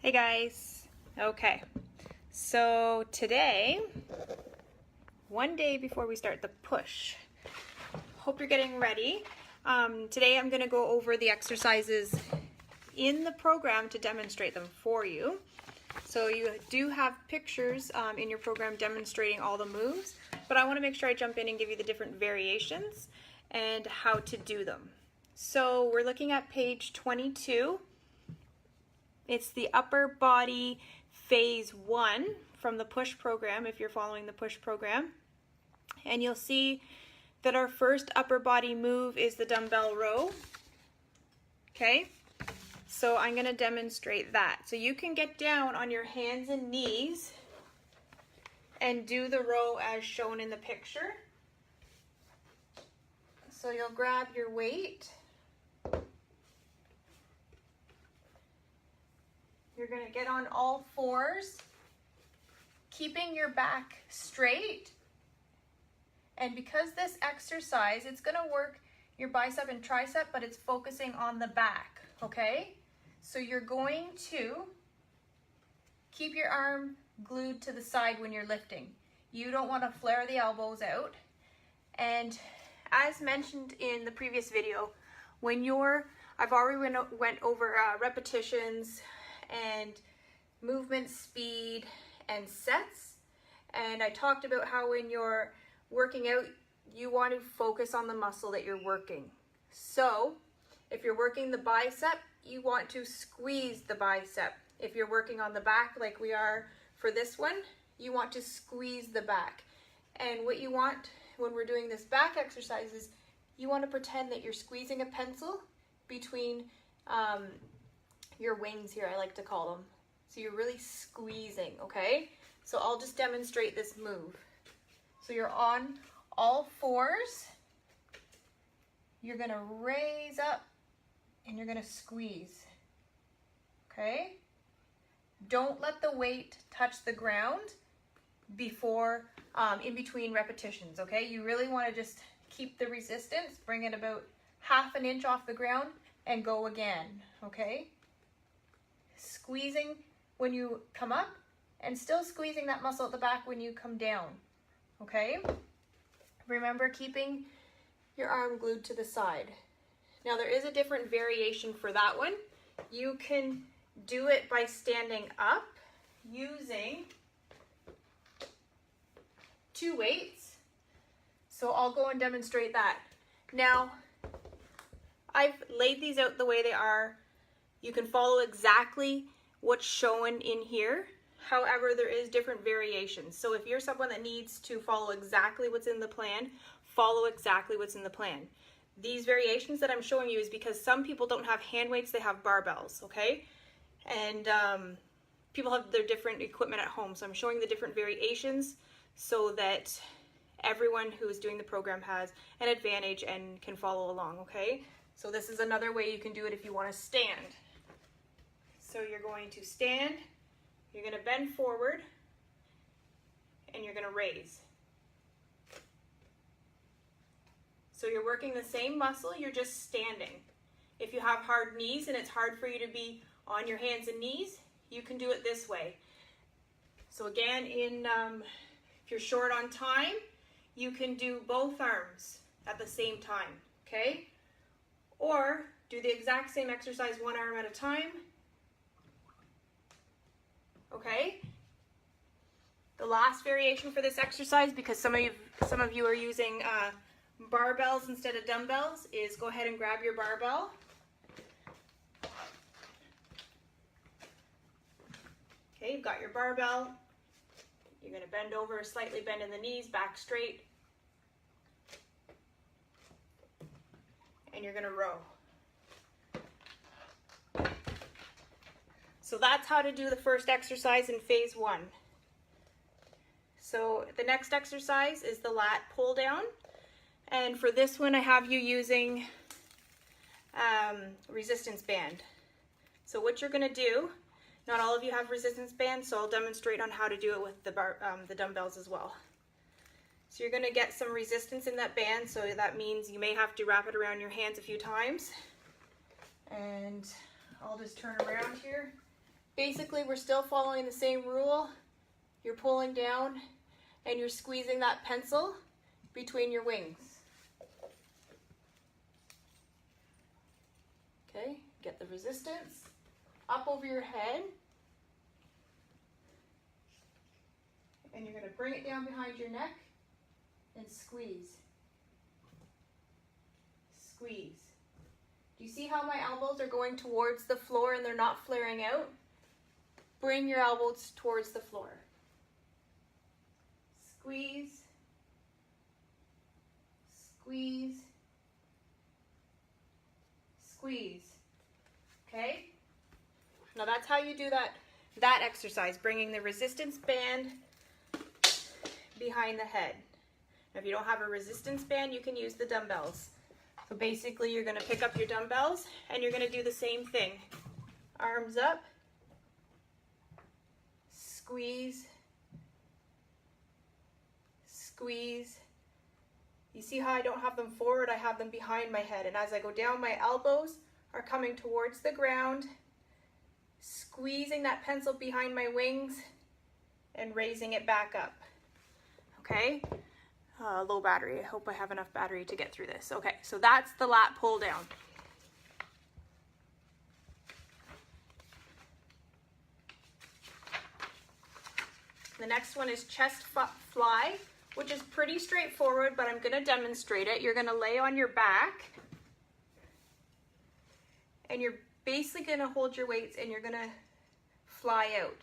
Hey guys. Okay, so today, one day before we start the push, hope you're getting ready. Today I'm going to go over the exercises in the program to demonstrate them for you. So you do have pictures in your program demonstrating all the moves, but I want to make sure I jump in and give you the different variations and how to do them. So we're looking at page 22. It's the upper body phase 1 from the push program, if you're following the push program. And you'll see that our first upper body move is the dumbbell row. Okay, so I'm going to demonstrate that. So you can get down on your hands and knees and do the row as shown in the picture. So you'll grab your weight. You're going to get on all fours, keeping your back straight. And because this exercise, it's going to work your bicep and tricep, but it's focusing on the back, okay? So you're going to keep your arm glued to the side when you're lifting. You don't want to flare the elbows out. And as mentioned in the previous video, I've already went over repetitions and movement speed and sets, and I talked about how when you're working out you want to focus on the muscle that you're working. So if you're working the bicep, you want to squeeze the bicep. If you're working on the back like we are for this one, you want to squeeze the back. And what you want when we're doing this back exercise is you want to pretend that you're squeezing a pencil between your wings here, I like to call them. So you're really squeezing, okay? So I'll just demonstrate this move. So you're on all fours. You're gonna raise up and you're gonna squeeze, okay? Don't let the weight touch the ground before, in between repetitions, okay? You really wanna just keep the resistance, bring it about half an inch off the ground and go again, okay? Squeezing when you come up and still squeezing that muscle at the back when you come down, okay? Remember keeping your arm glued to the side. Now there is a different variation for that one. You can do it by standing up using 2 weights. So I'll go and demonstrate that. Now I've laid these out the way they are. You can follow exactly what's shown in here. However, there is different variations. So if you're someone that needs to follow exactly what's in the plan, follow exactly what's in the plan. These variations that I'm showing you is because some people don't have hand weights, they have barbells, okay? And people have their different equipment at home. So I'm showing the different variations so that everyone who is doing the program has an advantage and can follow along, okay? So this is another way you can do it if you want to stand. So you're going to stand, you're going to bend forward, and you're going to raise. So you're working the same muscle, you're just standing. If you have hard knees and it's hard for you to be on your hands and knees, you can do it this way. So again, if you're short on time, you can do both arms at the same time, okay? Or do the exact same exercise one arm at a time. Okay? The last variation for this exercise, because some of you are using barbells instead of dumbbells, is go ahead and grab your barbell. Okay, you've got your barbell. You're going to bend over, slightly bend in the knees, back straight. And you're going to row. So that's how to do the first exercise in phase 1. So the next exercise is the lat pull down. And for this one, I have you using resistance band. So what you're going to do, not all of you have resistance bands, so I'll demonstrate on how to do it with the dumbbells as well. So you're going to get some resistance in that band, so that means you may have to wrap it around your hands a few times. And I'll just turn around here Basically, we're still following the same rule. You're pulling down and you're squeezing that pencil between your wings. Okay, get the resistance up over your head. And you're going to bring it down behind your neck and squeeze. Squeeze. Do you see how my elbows are going towards the floor and they're not flaring out? Bring your elbows towards the floor. Squeeze. Squeeze. Squeeze. Okay? Now that's how you do that exercise, bringing the resistance band behind the head. Now, if you don't have a resistance band, you can use the dumbbells. So basically, you're going to pick up your dumbbells and you're going to do the same thing. Arms up, squeeze, squeeze. You see how I don't have them forward, I have them behind my head. And as I go down, my elbows are coming towards the ground, squeezing that pencil behind my wings and raising it back up. Okay? Low battery. I hope I have enough battery to get through this. Okay, so that's the lat pull down. The next one is chest fly, which is pretty straightforward, but I'm going to demonstrate it. You're going to lay on your back, and you're basically going to hold your weights, and you're going to fly out.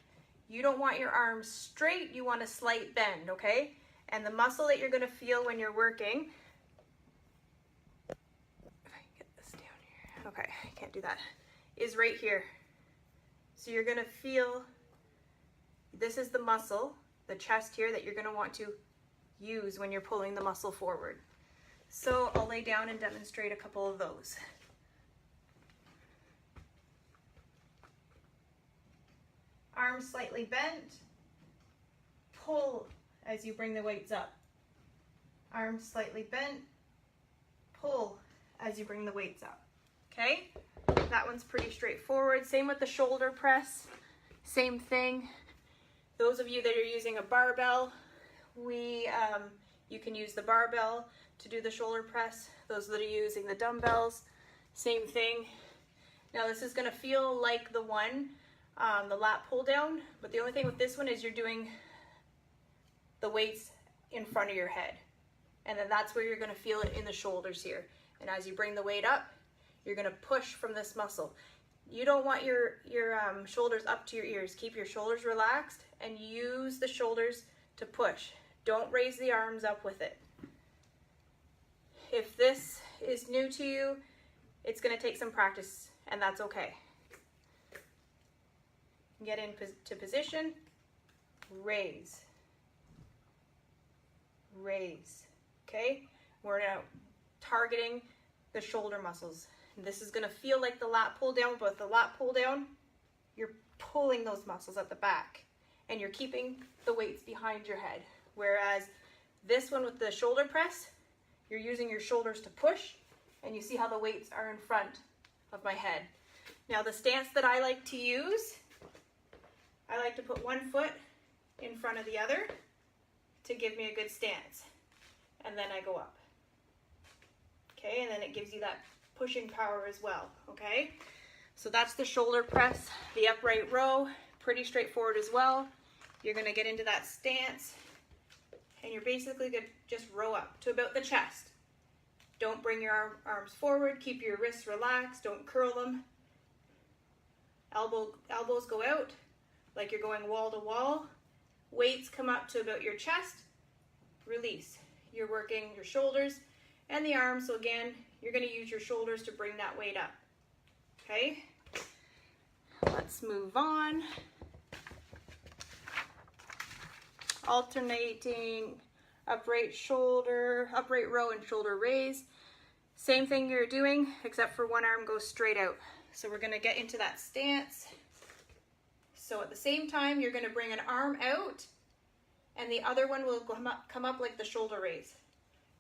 You don't want your arms straight, you want a slight bend, okay? And the muscle that you're going to feel when you're working, if I can get this down here, okay, I can't do that, is right here. So you're going to feel, this is the muscle, the chest here, that you're going to want to use when you're pulling the muscle forward. So I'll lay down and demonstrate a couple of those. Arms slightly bent, pull as you bring the weights up. Arms slightly bent, pull as you bring the weights up. Okay? That one's pretty straightforward. Same with the shoulder press. Same thing. Those of you that are using a barbell, you can use the barbell to do the shoulder press. Those that are using the dumbbells, same thing. Now this is going to feel like the one, the lat pull down, but the only thing with this one is you're doing the weights in front of your head, and then that's where you're going to feel it in the shoulders here. And as you bring the weight up, you're going to push from this muscle. You don't want your shoulders up to your ears. Keep your shoulders relaxed and use the shoulders to push. Don't raise the arms up with it. If this is new to you, it's going to take some practice, and that's okay. Get into position, raise. Raise. Okay? We're now targeting the shoulder muscles. This is going to feel like the lat pull down, but the lat pull down, you're pulling those muscles at the back and you're keeping the weights behind your head. Whereas this one with the shoulder press, you're using your shoulders to push, and you see how the weights are in front of my head. Now the stance that I like to use, I like to put one foot in front of the other to give me a good stance, and then I go up. Okay, and then it gives you that pushing power as well. Okay, so that's the shoulder press. The upright row, pretty straightforward as well. You're going to get into that stance, and you're basically going to just row up to about the chest. Don't bring your arms forward. Keep your wrists relaxed. Don't curl them. Elbows go out like you're going wall to wall. Weights come up to about your chest. Release. You're working your shoulders and the arms. So again, you're going to use your shoulders to bring that weight up. Okay? Let's move on. Alternating upright row and shoulder raise. Same thing you're doing, except for one arm goes straight out. So we're going to get into that stance. So at the same time, you're going to bring an arm out, and the other one will come up like the shoulder raise.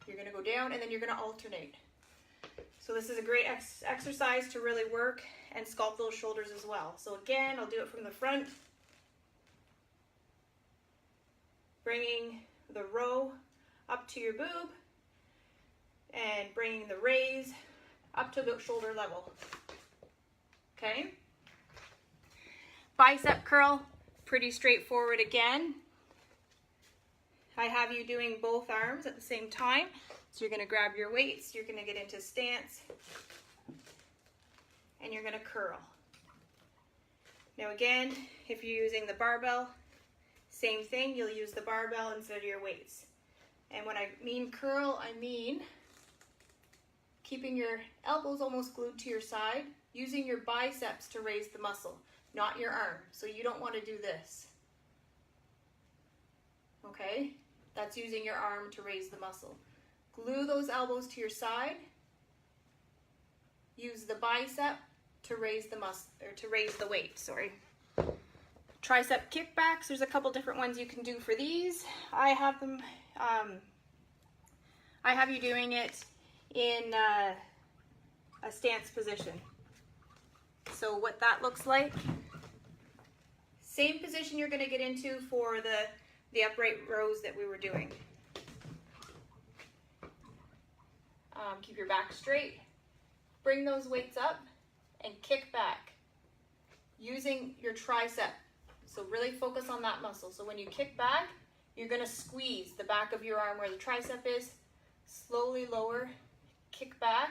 You're going to go down, and then you're going to alternate. So this is a great exercise to really work and sculpt those shoulders as well. So again, I'll do it from the front. Bringing the row up to your boob and bringing the raise up to about shoulder level. Okay? Bicep curl, pretty straightforward again. I have you doing both arms at the same time. So you're gonna grab your weights, you're gonna get into stance, and you're gonna curl. Now again, if you're using the barbell, same thing, you'll use the barbell instead of your weights. And when I mean curl, I mean keeping your elbows almost glued to your side, using your biceps to raise the muscle, not your arm. So you don't wanna do this. Okay? That's using your arm to raise the muscle. Glue those elbows to your side. Use the bicep to raise the muscle, or to raise the weight, sorry. Tricep kickbacks, there's a couple different ones you can do for these. I have them, I have you doing it in a stance position. So what that looks like, same position you're gonna get into for the upright rows that we were doing. Keep your back straight, bring those weights up and kick back using your tricep. So really focus on that muscle. So when you kick back, you're gonna squeeze the back of your arm where the tricep is, slowly lower, kick back,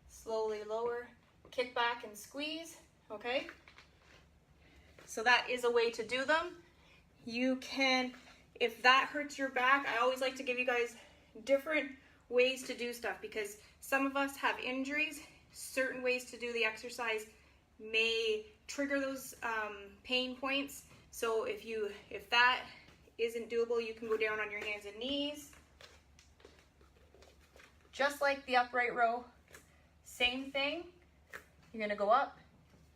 slowly lower, kick back and squeeze, okay? So that is a way to do them. You can, if that hurts your back, I always like to give you guys different ways to do stuff because some of us have injuries. Certain ways to do the exercise may trigger those pain points. So if that isn't doable, you can go down on your hands and knees. Just like the upright row, same thing. You're gonna go up,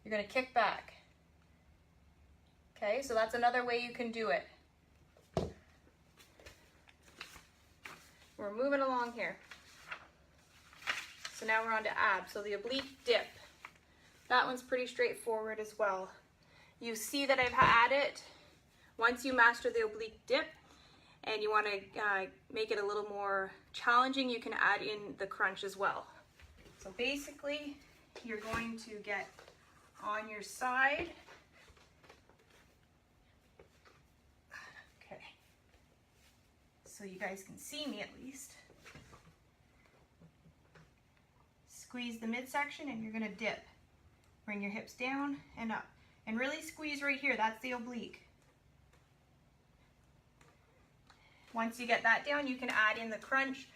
you're gonna kick back. Okay, so that's another way you can do it. We're moving along here. So now we're on to abs. So the oblique dip. That one's pretty straightforward as well. You see that I've added, once you master the oblique dip and you want to make it a little more challenging, you can add in the crunch as well. So basically, you're going to get on your side. Okay. So you guys can see me at least. Squeeze the midsection and you're gonna dip. Bring your hips down and up. And really squeeze right here, that's the oblique. Once you get that down, you can add in the crunch,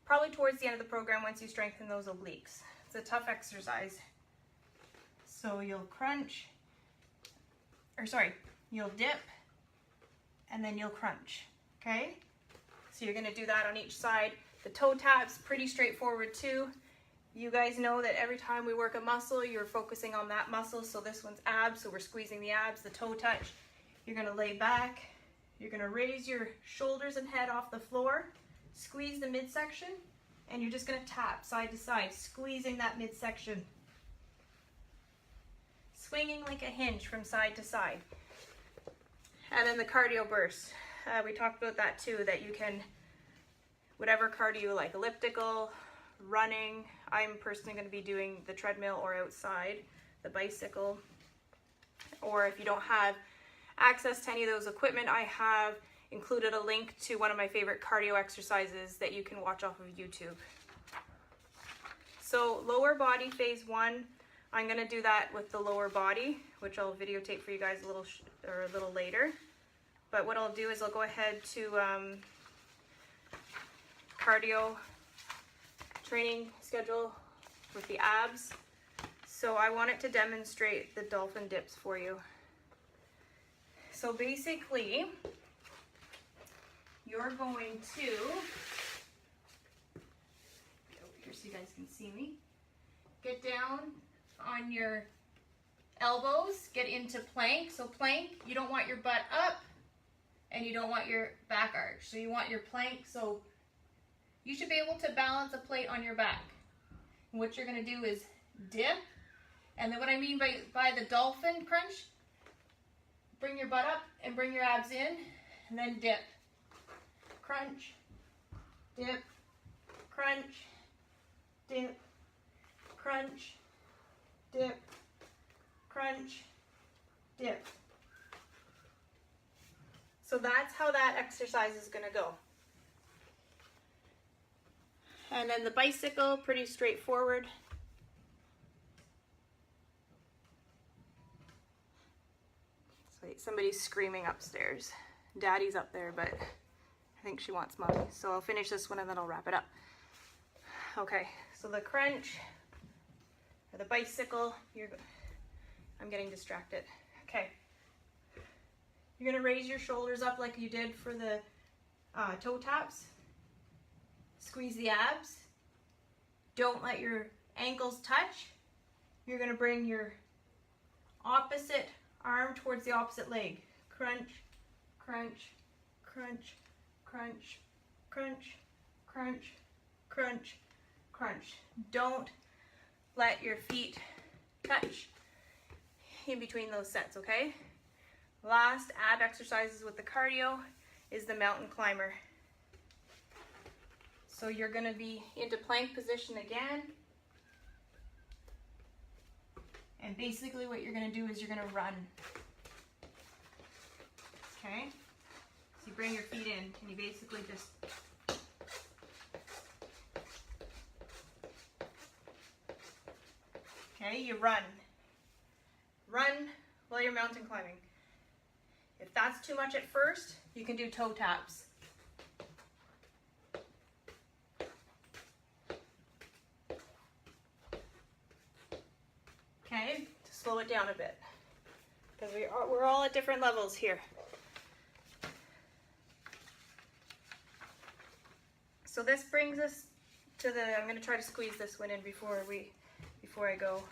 probably towards the end of the program once you strengthen those obliques. It's a tough exercise. So you'll crunch, you'll dip, and then you'll crunch, okay? So you're gonna do that on each side. The toe tap's pretty straightforward too. You guys know that every time we work a muscle, you're focusing on that muscle. So this one's abs, so we're squeezing the abs, the toe touch. You're gonna lay back. You're gonna raise your shoulders and head off the floor, squeeze the midsection, and you're just gonna tap side to side, squeezing that midsection. Swinging like a hinge from side to side. And then the cardio burst. We talked about that too, that you can, whatever cardio you like, elliptical, running. I'm personally going to be doing the treadmill or outside, the bicycle. Or if you don't have access to any of those equipment, I have included a link to one of my favorite cardio exercises that you can watch off of YouTube. So lower body phase 1, I'm going to do that with the lower body, which I'll videotape for you guys a little later. But what I'll do is I'll go ahead to cardio training schedule with the abs. So I want it to demonstrate the dolphin dips for you. So basically, you're going to, get over here so you guys can see me, get down on your elbows, get into plank. So plank, you don't want your butt up and you don't want your back arch. So you want your plank, so you should be able to balance a plate on your back. And what you're gonna do is dip. And then what I mean by the dolphin crunch, bring your butt up and bring your abs in, and then dip. Crunch, dip, crunch, dip, crunch, dip, crunch, dip. So that's how that exercise is gonna go. And then the bicycle, pretty straightforward. Somebody's screaming upstairs. Daddy's up there, but I think she wants mommy. So I'll finish this one and then I'll wrap it up. Okay, so the crunch, or the bicycle, I'm getting distracted. Okay, you're gonna raise your shoulders up like you did for the toe taps. Squeeze the abs. Don't let your ankles touch. You're gonna bring your opposite arm towards the opposite leg. Crunch, crunch, crunch, crunch, crunch, crunch, crunch, crunch. Don't let your feet touch in between those sets, okay? Last ab exercises with the cardio is the mountain climber. So you're gonna be into plank position again. And basically what you're gonna do is you're gonna run. Okay? So you bring your feet in and you basically just okay, you run. Run while you're mountain climbing. If that's too much at first, you can do toe taps. Okay, to slow it down a bit, because we're all at different levels here. So this brings us to I'm going to try to squeeze this one in before I go.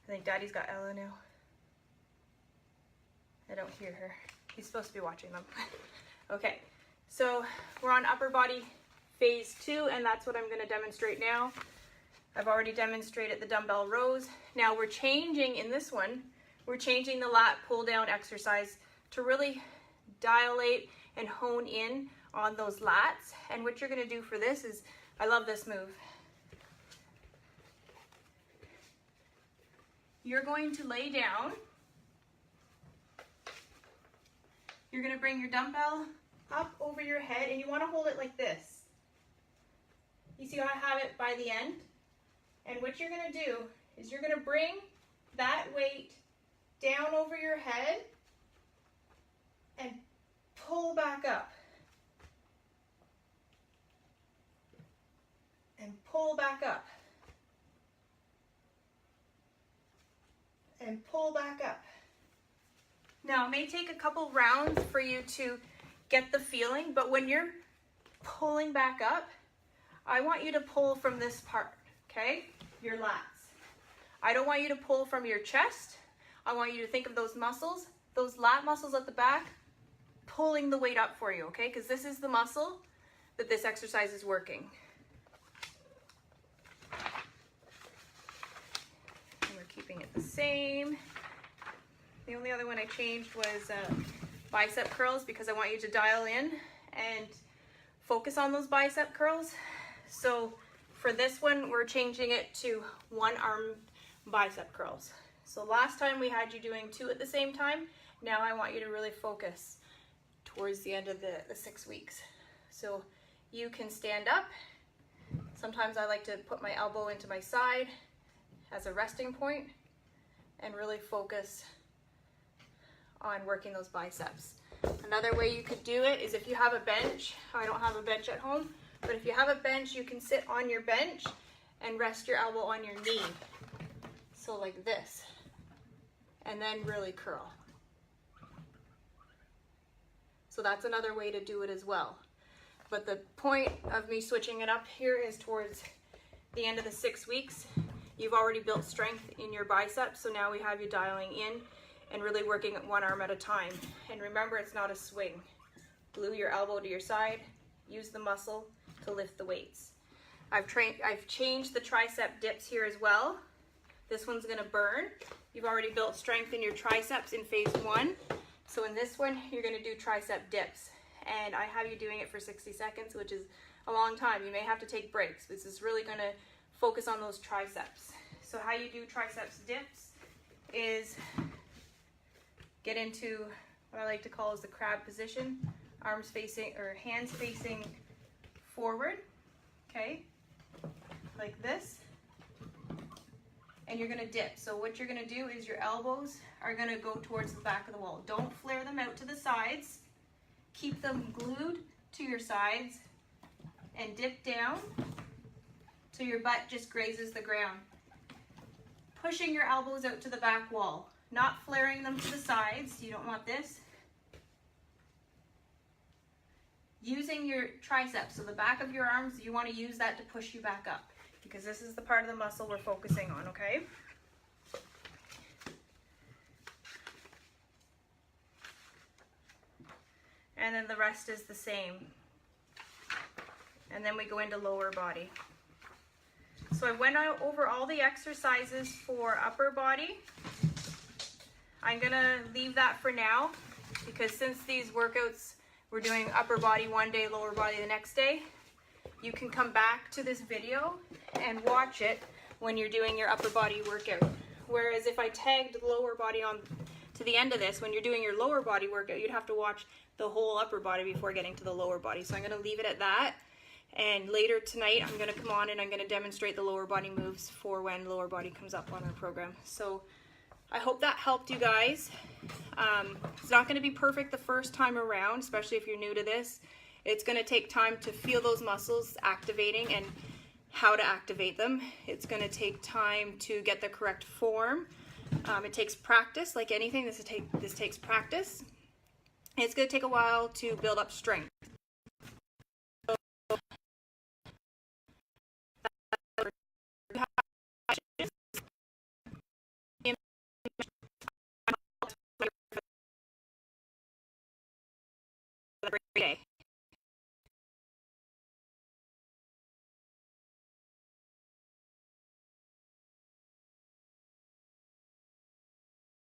I think Daddy's got Ella now. I don't hear her. He's supposed to be watching them. Okay, so we're on upper body phase 2, and that's what I'm going to demonstrate now. I've already demonstrated the dumbbell rows. Now we're changing in this one, we're changing the lat pull down exercise to really dilate and hone in on those lats. And what you're gonna do for this is, I love this move. You're going to lay down. You're gonna bring your dumbbell up over your head, and you wanna hold it like this. You see how I have it by the end? And what you're gonna do is you're gonna bring that weight down over your head and pull back up. And pull back up. And pull back up. Now, it may take a couple rounds for you to get the feeling, but when you're pulling back up, I want you to pull from this part, okay? Your lats. I don't want you to pull from your chest. I want you to think of those muscles, those lat muscles at the back, pulling the weight up for you, okay? Because this is the muscle that this exercise is working. And we're keeping it the same. The only other one I changed was bicep curls, because I want you to dial in and focus on those bicep curls. So for this one, we're changing it to one arm bicep curls. So last time we had you doing 2 at the same time. Now I want you to really focus towards the end of the 6 weeks. So you can stand up. Sometimes I like to put my elbow into my side as a resting point and really focus on working those biceps. Another way you could do it is if you have a bench. I don't have a bench at home, but if you have a bench, you can sit on your bench and rest your elbow on your knee. So like this, and then really curl. So that's another way to do it as well. But the point of me switching it up here is towards the end of the 6 weeks. You've already built strength in your biceps, so now we have you dialing in and really working one arm at a time. And remember, it's not a swing. Glue your elbow to your side, use the muscle to lift the weights. I've changed the tricep dips here as well. This one's gonna burn. You've already built strength in your triceps in phase 1. So in this one, you're gonna do tricep dips. And I have you doing it for 60 seconds, which is a long time. You may have to take breaks. This is really gonna focus on those triceps. So how you do triceps dips is get into what I like to call is the crab position. Arms facing, or hands facing forward, okay? Like this. And you're gonna dip. So what you're gonna do is your elbows are gonna go towards the back of the wall. Don't flare them out to the sides. Keep them glued to your sides and dip down till your butt just grazes the ground. Pushing your elbows out to the back wall, not flaring them to the sides. You don't want this. Using your triceps, so the back of your arms, you want to use that to push you back up because this is the part of the muscle we're focusing on, okay? And then the rest is the same. And then we go into lower body. So I went over all the exercises for upper body. I'm gonna leave that for now because since these workouts, we're doing upper body one day, lower body the next day, you can come back to this video and watch it when you're doing your upper body workout. Whereas if I tagged the lower body on to the end of this, when you're doing your lower body workout, you'd have to watch the whole upper body before getting to the lower body. So I'm gonna leave it at that. And later tonight, I'm gonna come on and I'm gonna demonstrate the lower body moves for when lower body comes up on our program. So I hope that helped you guys. It's not gonna be perfect the first time around, especially if you're new to this. It's gonna take time to feel those muscles activating and how to activate them. It's gonna take time to get the correct form. It takes practice, like anything, this takes practice. It's gonna take a while to build up strength. Every day.